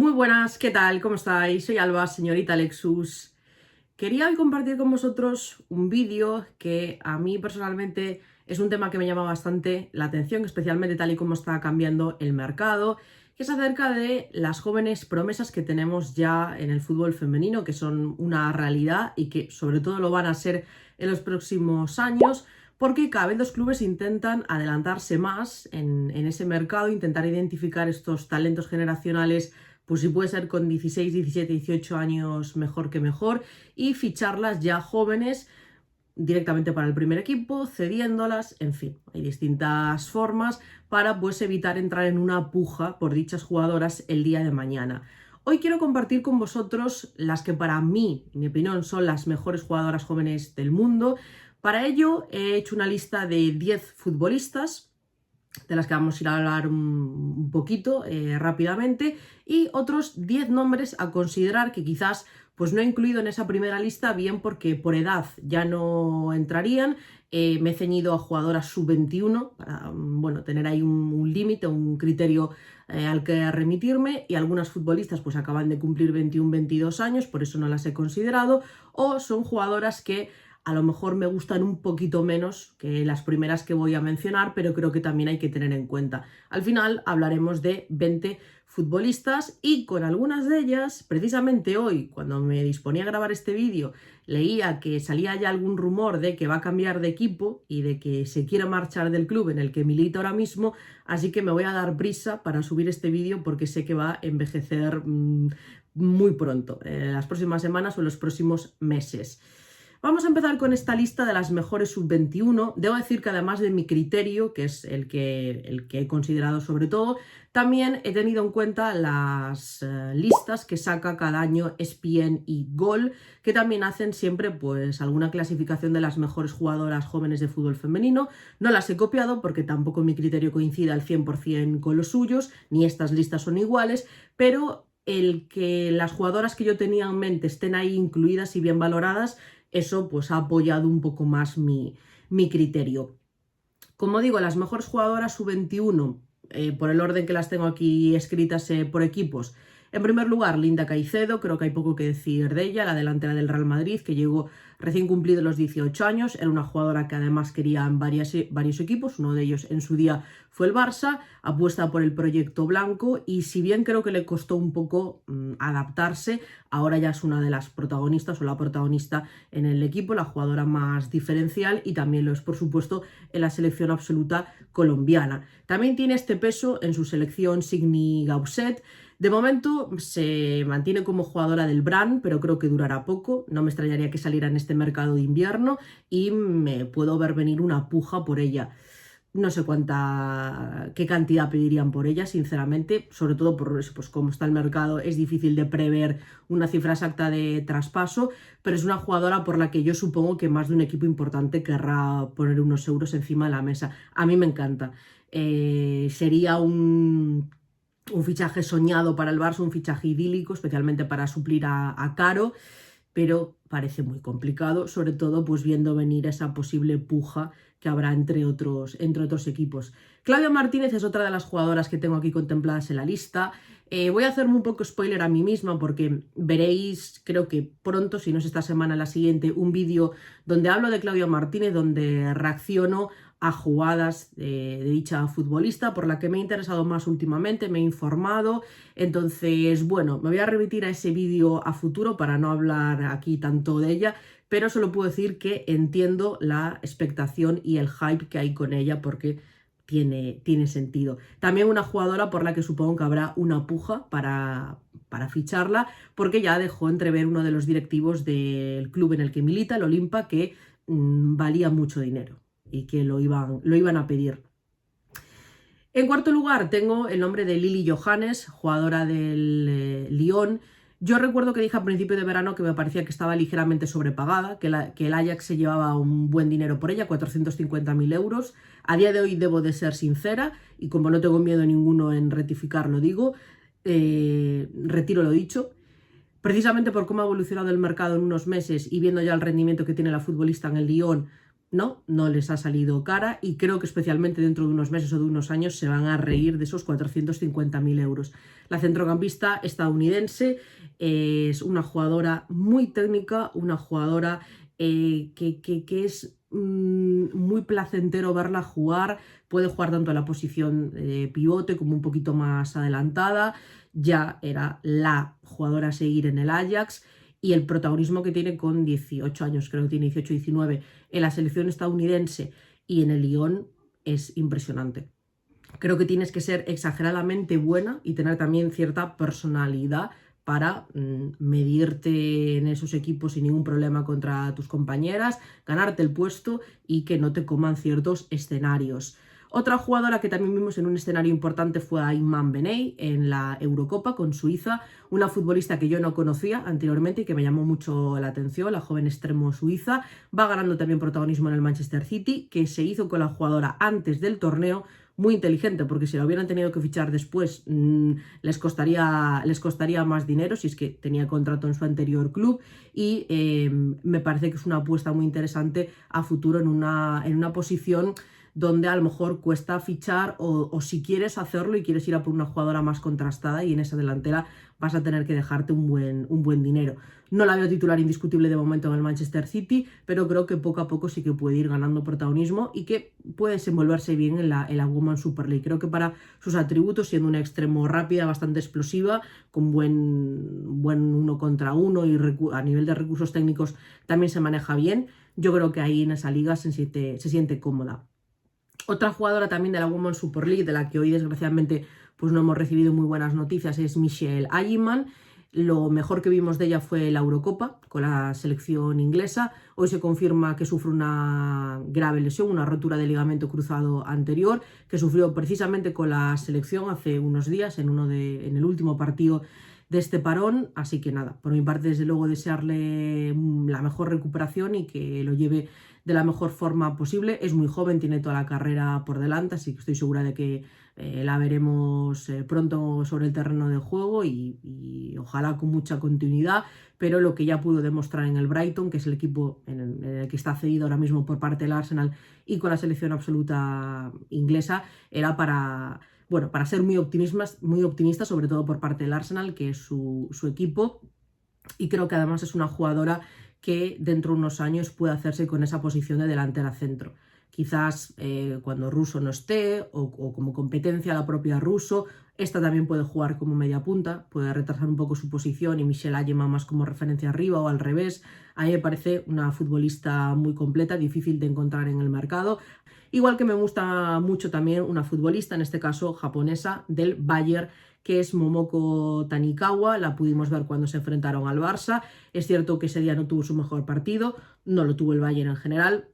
Muy buenas, ¿qué tal? ¿Cómo estáis? Soy Alba, señorita Lexus. Quería hoy compartir con vosotros un vídeo que a mí personalmente es un tema que me llama bastante la atención, especialmente tal y como está cambiando el mercado, que es acerca de las jóvenes promesas que tenemos ya en el fútbol femenino, que son una realidad y que sobre todo lo van a ser en los próximos años, porque cada vez los clubes intentan adelantarse más en ese mercado, intentar identificar estos talentos generacionales, pues si puede ser con 16, 17, 18 años mejor que mejor, y ficharlas ya jóvenes directamente para el primer equipo, cediéndolas, en fin, hay distintas formas para pues evitar entrar en una puja por dichas jugadoras el día de mañana. Hoy quiero compartir con vosotros las que para mí, en mi opinión, son las mejores jugadoras jóvenes del mundo. Para ello he hecho una lista de 10 futbolistas de las que vamos a ir a hablar un poquito rápidamente, y otros 10 nombres a considerar que quizás pues no he incluido en esa primera lista, bien porque por edad ya no entrarían. Me he ceñido a jugadoras sub-21 para tener ahí un límite, un criterio al que remitirme, y algunas futbolistas pues acaban de cumplir 21, 22 años, por eso no las he considerado, o son jugadoras que a lo mejor me gustan un poquito menos que las primeras que voy a mencionar, pero creo que también hay que tener en cuenta. Al final hablaremos de 20 futbolistas y con algunas de ellas, precisamente hoy, cuando me disponía a grabar este vídeo, leía que salía ya algún rumor de que va a cambiar de equipo y de que se quiere marchar del club en el que milita ahora mismo, así que me voy a dar prisa para subir este vídeo porque sé que va a envejecer muy pronto, en las próximas semanas o en los próximos meses. Vamos a empezar con esta lista de las mejores sub-21. Debo decir que además de mi criterio, que es el que he considerado sobre todo, también he tenido en cuenta las listas que saca cada año ESPN y Gol, que también hacen siempre pues alguna clasificación de las mejores jugadoras jóvenes de fútbol femenino. No las he copiado porque tampoco mi criterio coincide al 100% con los suyos, ni estas listas son iguales, pero el que las jugadoras que yo tenía en mente estén ahí incluidas y bien valoradas, eso pues ha apoyado un poco más mi criterio. Como digo, las mejores jugadoras sub-21, por el orden que las tengo aquí escritas por equipos. En primer lugar, Linda Caicedo, creo que hay poco que decir de ella, la delantera del Real Madrid, que llegó recién cumplido los 18 años, era una jugadora que además querían varios equipos, uno de ellos en su día fue el Barça, apuesta por el proyecto blanco, y si bien creo que le costó un poco adaptarse, ahora ya es una de las protagonistas o la protagonista en el equipo, la jugadora más diferencial, y también lo es por supuesto en la selección absoluta colombiana. También tiene este peso en su selección Signy Gausset. De momento se mantiene como jugadora del Brann, pero creo que durará poco. No me extrañaría que saliera en este mercado de invierno y me puedo ver venir una puja por ella. No sé qué cantidad pedirían por ella, sinceramente, sobre todo por eso, pues como está el mercado, es difícil de prever una cifra exacta de traspaso, pero es una jugadora por la que yo supongo que más de un equipo importante querrá poner unos euros encima de la mesa. A mí me encanta. Sería un fichaje soñado para el Barça, un fichaje idílico, especialmente para suplir a Caro, pero parece muy complicado, sobre todo pues viendo venir esa posible puja que habrá entre otros equipos. Claudia Martínez es otra de las jugadoras que tengo aquí contempladas en la lista. Voy a hacerme un poco spoiler a mí misma porque veréis, creo que pronto, si no es esta semana, la siguiente, un vídeo donde hablo de Claudia Martínez, donde reacciono a jugadas de dicha futbolista por la que me he interesado más últimamente, me he informado. Entonces, bueno, me voy a remitir a ese vídeo a futuro para no hablar aquí tanto de ella, pero solo puedo decir que entiendo la expectación y el hype que hay con ella porque tiene sentido. También una jugadora por la que supongo que habrá una puja para ficharla, porque ya dejó entrever uno de los directivos del club en el que milita, el Olimpa, que valía mucho dinero y que lo iban a pedir. En cuarto lugar tengo el nombre de Lily Johannes, jugadora del Lyon. Yo recuerdo que dije a principio de verano que me parecía que estaba ligeramente sobrepagada, que el Ajax se llevaba un buen dinero por ella, 450.000 euros. A día de hoy debo de ser sincera, y como no tengo miedo ninguno en rectificar, lo digo, retiro lo dicho. Precisamente por cómo ha evolucionado el mercado en unos meses y viendo ya el rendimiento que tiene la futbolista en el Lyon, no les ha salido cara y creo que especialmente dentro de unos meses o de unos años se van a reír de esos 450.000 euros. La centrocampista estadounidense es una jugadora muy técnica, una jugadora que es muy placentero verla jugar, puede jugar tanto en la posición de pivote como un poquito más adelantada, ya era la jugadora a seguir en el Ajax y el protagonismo que tiene con 18 años, creo que tiene 18-19, en la selección estadounidense y en el Lyon es impresionante. Creo que tienes que ser exageradamente buena y tener también cierta personalidad para medirte en esos equipos sin ningún problema contra tus compañeras, ganarte el puesto y que no te coman ciertos escenarios. Otra jugadora que también vimos en un escenario importante fue Ayman Beney en la Eurocopa con Suiza, una futbolista que yo no conocía anteriormente y que me llamó mucho la atención, la joven extremo suiza. Va ganando también protagonismo en el Manchester City, que se hizo con la jugadora antes del torneo. Muy inteligente, porque si la hubieran tenido que fichar después les costaría más dinero si es que tenía contrato en su anterior club y me parece que es una apuesta muy interesante a futuro en una posición donde a lo mejor cuesta fichar o si quieres hacerlo y quieres ir a por una jugadora más contrastada y en esa delantera vas a tener que dejarte un buen dinero. No la veo titular indiscutible de momento en el Manchester City, pero creo que poco a poco sí que puede ir ganando protagonismo y que puede desenvolverse bien en la Women's Super League. Creo que para sus atributos, siendo un extremo rápida, bastante explosiva, con buen 1 contra 1 y a nivel de recursos técnicos también se maneja bien, yo creo que ahí en esa liga se siente cómoda. Otra jugadora también de la Women's Super League, de la que hoy desgraciadamente pues no hemos recibido muy buenas noticias, es Michelle Ayman. Lo mejor que vimos de ella fue la Eurocopa con la selección inglesa. Hoy se confirma que sufre una grave lesión, una rotura de ligamento cruzado anterior, que sufrió precisamente con la selección hace unos días en el último partido de este parón. Así que nada, por mi parte desde luego desearle la mejor recuperación y que lo lleve de la mejor forma posible. Es muy joven, tiene toda la carrera por delante, así que estoy segura de que la veremos pronto sobre el terreno de juego y ojalá con mucha continuidad, pero lo que ya pudo demostrar en el Brighton, que es el equipo en el que está cedido ahora mismo por parte del Arsenal y con la selección absoluta inglesa, era para ser muy optimista, sobre todo por parte del Arsenal, que es su equipo, y creo que además es una jugadora que dentro de unos años puede hacerse con esa posición de delantera centro. Quizás cuando Russo no esté o como competencia la propia Russo, esta también puede jugar como media punta, puede retrasar un poco su posición y Michelle Ayman más como referencia arriba o al revés. A mí me parece una futbolista muy completa, difícil de encontrar en el mercado. Igual que me gusta mucho también una futbolista, en este caso japonesa, del Bayern, que es Momoko Tanikawa. La pudimos ver cuando se enfrentaron al Barça. Es cierto que ese día no tuvo su mejor partido, no lo tuvo el Bayern en general,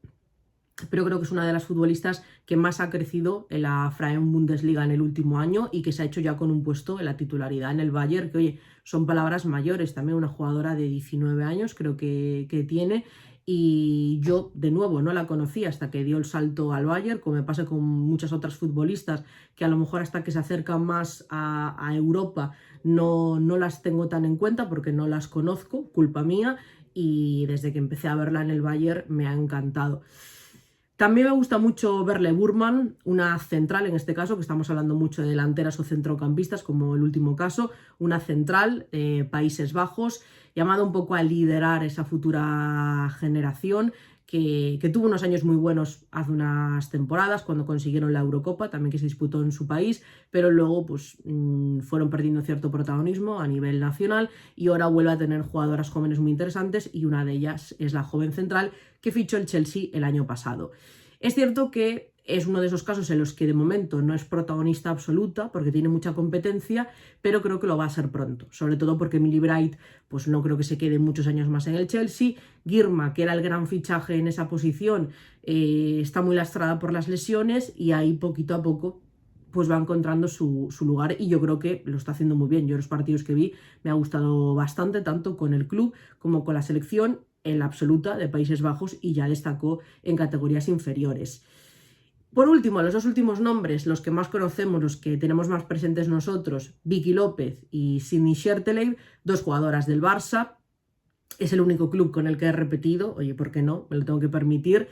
pero creo que es una de las futbolistas que más ha crecido en la Frauen-Bundesliga en el último año y que se ha hecho ya con un puesto en la titularidad en el Bayern, que oye, son palabras mayores, también una jugadora de 19 años creo que tiene. Y yo, de nuevo, no la conocía hasta que dio el salto al Bayern, como me pasa con muchas otras futbolistas, que a lo mejor hasta que se acercan más a Europa no las tengo tan en cuenta porque no las conozco, culpa mía, y desde que empecé a verla en el Bayern me ha encantado. También me gusta mucho Verle Burman, una central en este caso, que estamos hablando mucho de delanteras o centrocampistas, como el último caso, una central de Países Bajos, llamada un poco a liderar esa futura generación, que tuvo unos años muy buenos hace unas temporadas, cuando consiguieron la Eurocopa, también que se disputó en su país, pero luego pues fueron perdiendo cierto protagonismo a nivel nacional y ahora vuelve a tener jugadoras jóvenes muy interesantes y una de ellas es la joven central que fichó el Chelsea el año pasado. Es cierto que es uno de esos casos en los que de momento no es protagonista absoluta porque tiene mucha competencia, pero creo que lo va a ser pronto, sobre todo porque Millie Bright pues no creo que se quede muchos años más en el Chelsea. Girma, que era el gran fichaje en esa posición, está muy lastrada por las lesiones y ahí poquito a poco pues va encontrando su lugar y yo creo que lo está haciendo muy bien. Yo los partidos que vi me ha gustado bastante, tanto con el club como con la selección en la absoluta de Países Bajos y ya destacó en categorías inferiores. Por último, los dos últimos nombres, los que más conocemos, los que tenemos más presentes nosotros, Vicky López y Sydney Scherteley, dos jugadoras del Barça. Es el único club con el que he repetido, oye, ¿por qué no? Me lo tengo que permitir.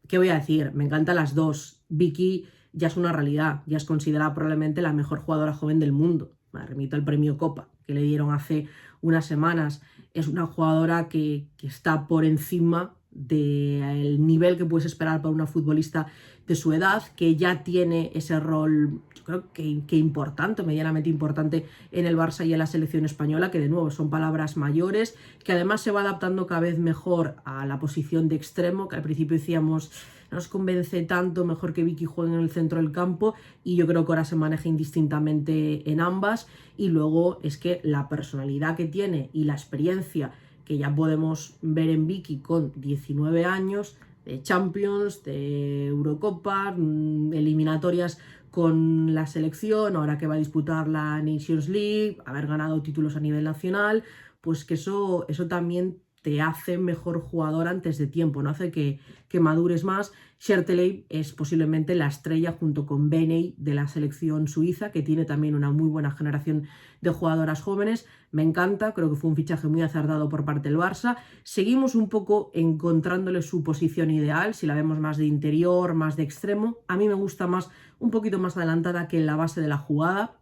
¿qué voy a decir? Me encantan las dos. Vicky ya es una realidad, ya es considerada probablemente la mejor jugadora joven del mundo. Me remito al premio Copa que le dieron hace unas semanas. Es una jugadora que está por encima del nivel que puedes esperar para una futbolista de su edad, que ya tiene ese rol, yo creo que importante, medianamente importante en el Barça y en la selección española, que de nuevo son palabras mayores, que además se va adaptando cada vez mejor a la posición de extremo, que al principio decíamos no nos convence tanto, mejor que Vicky juegue en el centro del campo, y yo creo que ahora se maneja indistintamente en ambas. Y luego es que la personalidad que tiene y la experiencia que ya podemos ver en Vicky con 19 años, de Champions, de Eurocopa, eliminatorias con la selección, ahora que va a disputar la Nations League, haber ganado títulos a nivel nacional, pues que eso también te hace mejor jugador antes de tiempo, no hace que madures más. Scherteley es posiblemente la estrella junto con Beney de la selección suiza, que tiene también una muy buena generación de jugadoras jóvenes. Me encanta, creo que fue un fichaje muy acertado por parte del Barça. Seguimos un poco encontrándole su posición ideal, si la vemos más de interior, más de extremo. A mí me gusta más, un poquito más adelantada que en la base de la jugada,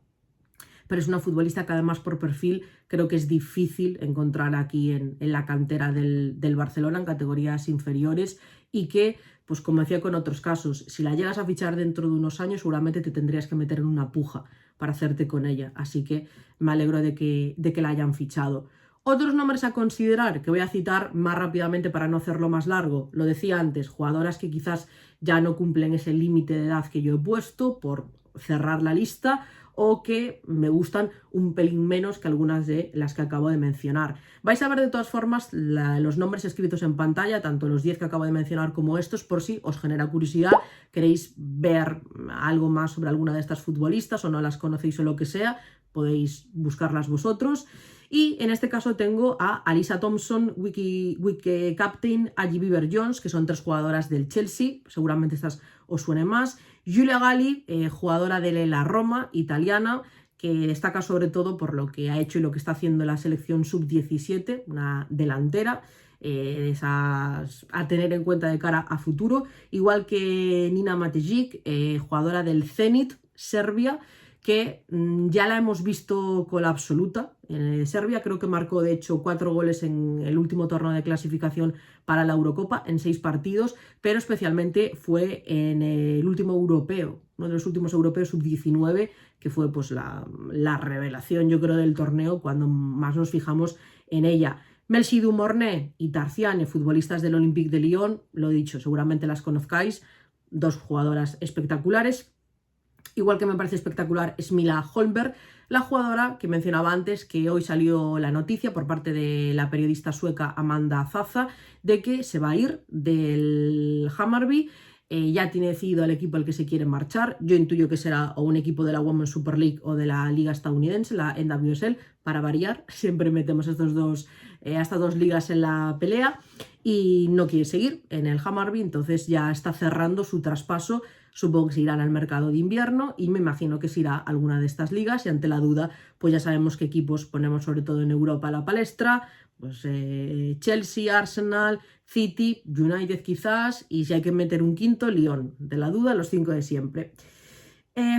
pero es una futbolista que además por perfil creo que es difícil encontrar aquí en la cantera del Barcelona, en categorías inferiores, y que, pues como decía con otros casos, si la llegas a fichar dentro de unos años seguramente te tendrías que meter en una puja para hacerte con ella, así que me alegro de que la hayan fichado. Otros nombres a considerar, que voy a citar más rápidamente para no hacerlo más largo, lo decía antes, jugadoras que quizás ya no cumplen ese límite de edad que yo he puesto por cerrar la lista, o que me gustan un pelín menos que algunas de las que acabo de mencionar. Vais a ver de todas formas los nombres escritos en pantalla, tanto los 10 que acabo de mencionar como estos, por si os genera curiosidad, queréis ver algo más sobre alguna de estas futbolistas o no las conocéis o lo que sea, podéis buscarlas vosotros. Y en este caso tengo a Alyssa Thompson, Wiki Captain, Agi Beever-Jones, que son 3 jugadoras del Chelsea, seguramente estas os suenen más. Giulia Galli, jugadora de la Roma italiana, que destaca sobre todo por lo que ha hecho y lo que está haciendo la selección sub-17, una delantera, esas a tener en cuenta de cara a futuro, igual que Nina Matejic, jugadora del Zenit, Serbia, que ya la hemos visto con la absoluta. Serbia creo que marcó de hecho 4 goles en el último torneo de clasificación para la Eurocopa en 6 partidos, pero especialmente fue en el último europeo, uno de los últimos europeos sub-19, que fue pues la revelación yo creo del torneo cuando más nos fijamos en ella. Melcy Dumornay y Tarziane, futbolistas del Olympique de Lyon, lo dicho, seguramente las conozcáis, 2 jugadoras espectaculares. Igual que me parece espectacular es Mila Holmberg, la jugadora que mencionaba antes, que hoy salió la noticia por parte de la periodista sueca Amanda Zaza de que se va a ir del Hammarby. Ya tiene decidido el equipo al que se quiere marchar. Yo intuyo que será o un equipo de la Women's Super League o de la liga estadounidense, la NWSL, para variar. Siempre metemos estas dos ligas en la pelea, y no quiere seguir en el Hammarby, entonces ya está cerrando su traspaso. Supongo que se irán al mercado de invierno y me imagino que se irá a alguna de estas ligas, y ante la duda pues ya sabemos qué equipos ponemos sobre todo en Europa a la palestra, pues Chelsea, Arsenal, City, United quizás, y si hay que meter un quinto, Lyon. De la duda, los 5 de siempre.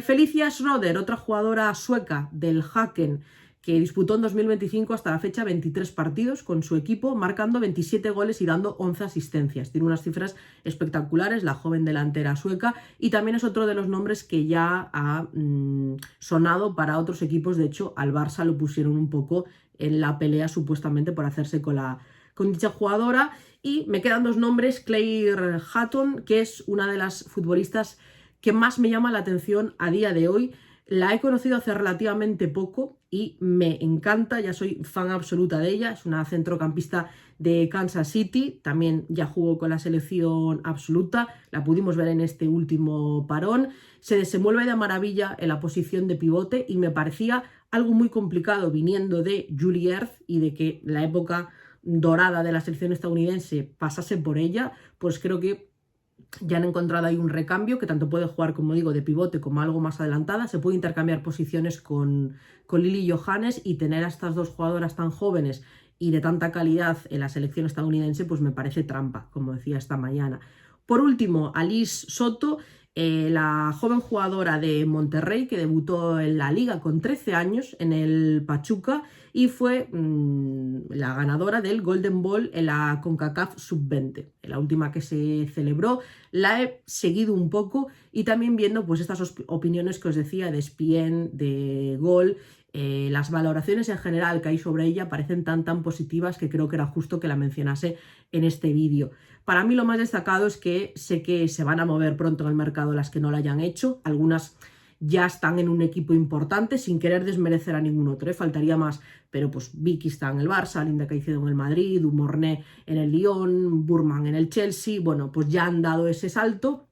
Felicia Schroeder, otra jugadora sueca del Häcken, que disputó en 2025 hasta la fecha 23 partidos con su equipo, marcando 27 goles y dando 11 asistencias. Tiene unas cifras espectaculares, la joven delantera sueca, y también es otro de los nombres que ya ha sonado para otros equipos. De hecho, al Barça lo pusieron un poco en la pelea supuestamente por hacerse con dicha jugadora. Y me quedan 2 nombres, Claire Hatton, que es una de las futbolistas que más me llama la atención a día de hoy. La he conocido hace relativamente poco y me encanta, ya soy fan absoluta de ella. Es una centrocampista de Kansas City, también ya jugó con la selección absoluta, la pudimos ver en este último parón. Se desenvuelve de maravilla en la posición de pivote y me parecía algo muy complicado viniendo de Julie Ertz y de que la época dorada de la selección estadounidense pasase por ella. Pues creo que ya han encontrado ahí un recambio que tanto puede jugar, como digo, de pivote como algo más adelantada. Se puede intercambiar posiciones con Lily Johannes, y tener a estas 2 jugadoras tan jóvenes y de tanta calidad en la selección estadounidense pues me parece trampa, como decía esta mañana. Por último, Alice Soto, la joven jugadora de Monterrey que debutó en la liga con 13 años en el Pachuca y fue la ganadora del Golden Ball en la CONCACAF Sub-20, la última que se celebró. La he seguido un poco y también viendo pues estas opiniones que os decía de ESPN, de Gol. Las valoraciones en general que hay sobre ella parecen tan positivas que creo que era justo que la mencionase en este vídeo. Para mí lo más destacado es que sé que se van a mover pronto en el mercado las que no lo hayan hecho. Algunas ya están en un equipo importante, sin querer desmerecer a ningún otro, faltaría más, pero pues Vicky está en el Barça, Linda Caicedo en el Madrid, Dumorné en el Lyon, Burman en el Chelsea. Bueno, pues ya han dado ese salto,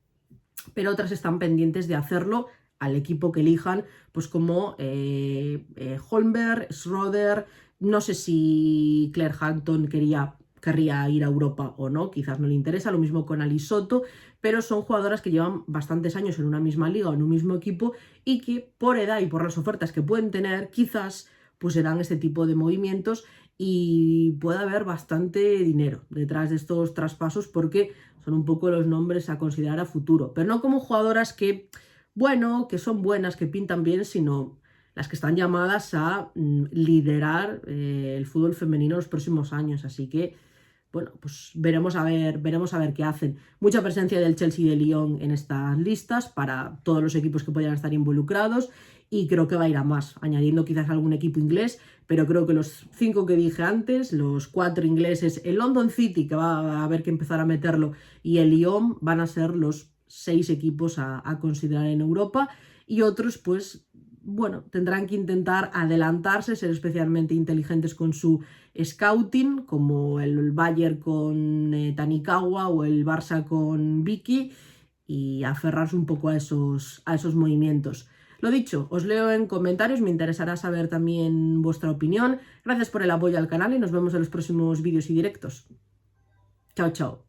pero otras están pendientes de hacerlo al equipo que elijan, pues como Holmberg, Schroeder, no sé si Claire Hampton querría ir a Europa o no, quizás no le interesa, lo mismo con Alice Soto, pero son jugadoras que llevan bastantes años en una misma liga o en un mismo equipo y que por edad y por las ofertas que pueden tener, quizás pues se dan este tipo de movimientos y puede haber bastante dinero detrás de estos traspasos porque son un poco los nombres a considerar a futuro, pero no como jugadoras que, bueno, que son buenas, que pintan bien, sino las que están llamadas a liderar el fútbol femenino en los próximos años, así que bueno, pues veremos a ver qué hacen. Mucha presencia del Chelsea y del Lyon en estas listas para todos los equipos que podrían estar involucrados y creo que va a ir a más, añadiendo quizás algún equipo inglés, pero creo que los 5 que dije antes, los 4 ingleses, el London City, que va a haber que empezar a meterlo, y el Lyon van a ser los 6 equipos a considerar en Europa y otros pues bueno, tendrán que intentar adelantarse, ser especialmente inteligentes con su scouting, como el Bayern con Tanikawa o el Barça con Vicky, y aferrarse un poco a esos movimientos. Lo dicho, os leo en comentarios, me interesará saber también vuestra opinión. Gracias por el apoyo al canal y nos vemos en los próximos vídeos y directos. Chao, chao.